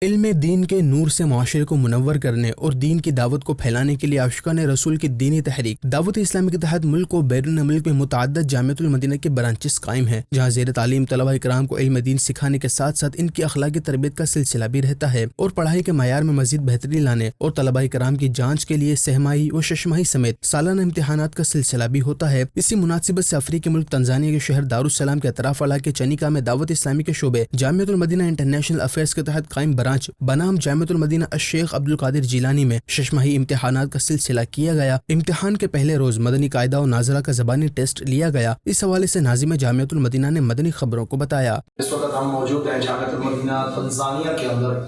علم دین کے نور سے معاشرے کو منور کرنے اور دین کی دعوت کو پھیلانے کے لیے عاشقان رسول کی دینی تحریک دعوت اسلامی کے تحت ملک و بیرون ملک میں متعدد جامعۃ المدینہ کے برانچز قائم ہیں، جہاں زیر تعلیم طلبہ کرام کو علم دین سکھانے کے ساتھ ساتھ ان کی اخلاقی تربیت کا سلسلہ بھی رہتا ہے اور پڑھائی کے معیار میں مزید بہتری لانے اور طلبہ کرام کی جانچ کے لیے سہ ماہی و شش ماہی سمیت سالانہ امتحانات کا سلسلہ بھی ہوتا ہے۔ اسی مناسبت سے افریقی ملک تنزانیہ کے شہر دارالسلام کے اطراف علاقے چنیکا میں دعوت اسلامی کے شعبے جامعۃ المدینہ انٹرنیشنل افیئرز کے تحت قائم برانچ بنام جامعۃ المدینہ الشیخ عبدالقادر جیلانی میں شش ماہی امتحانات کا سلسلہ کیا گیا۔ امتحان کے پہلے روز مدنی قاعدہ و ناظرہ کا زبانی ٹیسٹ لیا گیا۔ اس حوالے سے ناظم جامعۃ المدینہ نے مدنی خبروں کو بتایا۔ اس وقت ہم موجود ہیں جامعۃ المدینہ تنزانیہ کے اندر،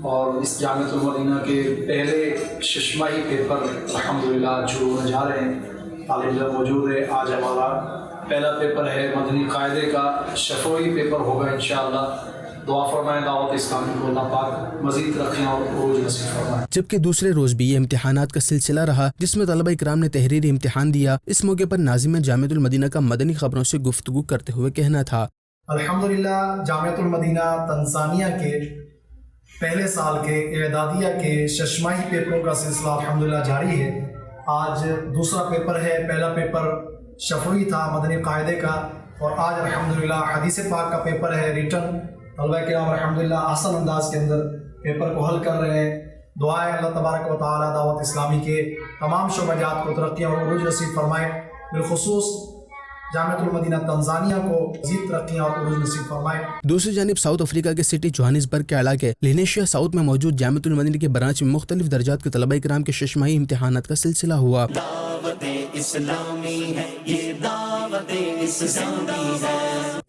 اور اس جامعۃ المدینہ کے پہلے شش ماہی پیپر الحمدللہ شروع ہونے جا رہے ہیں۔ طالب علم موجود ہے۔ آج ہمارا پہلا پیپر ہے مدنی قاعدے کا، شفوی پیپر ہوگا انشاءاللہ۔ دعا فرمائیں دعوت اسلامی کو اللہ پاک مزید ترقی اور عروج نصیب فرمائیں۔ جبکہ دوسرے روز بھی یہ امتحانات کا سلسلہ رہا، جس میں طلبہ اکرام نے تحریری امتحان دیا۔ اس موقع پر ناظم جامعۃ المدینہ کا مدنی خبروں سے گفتگو کرتے ہوئے کہنا تھا۔ الحمدللہ جامعۃ المدینہ تنزانیہ کے پہلے سال کے اعدادیہ کے شش ماہی پیپروں کا سلسلہ الحمدللہ جاری ہے۔ آج دوسرا پیپر ہے۔ پہلا پیپر شفوی تھا مدنی قاعدے کا، اور آج الحمدللہ حدیث پاک کا پیپر ہے ریٹن۔ طلبہ کرام الحمدللہ احسن انداز کے اندر پیپر کو حل کر رہے ہیں۔ دعائیں اللہ تبارک و تعالی دعوت اسلامی کے تمام شعبہ جات کو ترقیاں اور عروج نصیب فرمائے، بالخصوص جامعۃ المدینہ تنزانیہ کو مزید ترقیاں اور عروج نصیب فرمائے۔ دوسری جانب ساؤتھ افریقہ کے سٹی جوہانسبرگ کے علاقے لینیشیا ساؤتھ میں موجود جامعۃ المدینہ کے برانچ میں مختلف درجات کے طلبہ کرام کے شش ماہی امتحانات کا سلسلہ ہوا۔ دعوت اسلامی ہے، یہ دعوت اسلامی ہے۔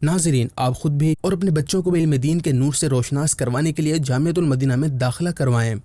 ناظرین، آپ خود بھی اور اپنے بچوں کو بھی علم دین کے نور سے روشناس کروانے کے لیے جامعۃ المدینہ میں داخلہ کروائیں۔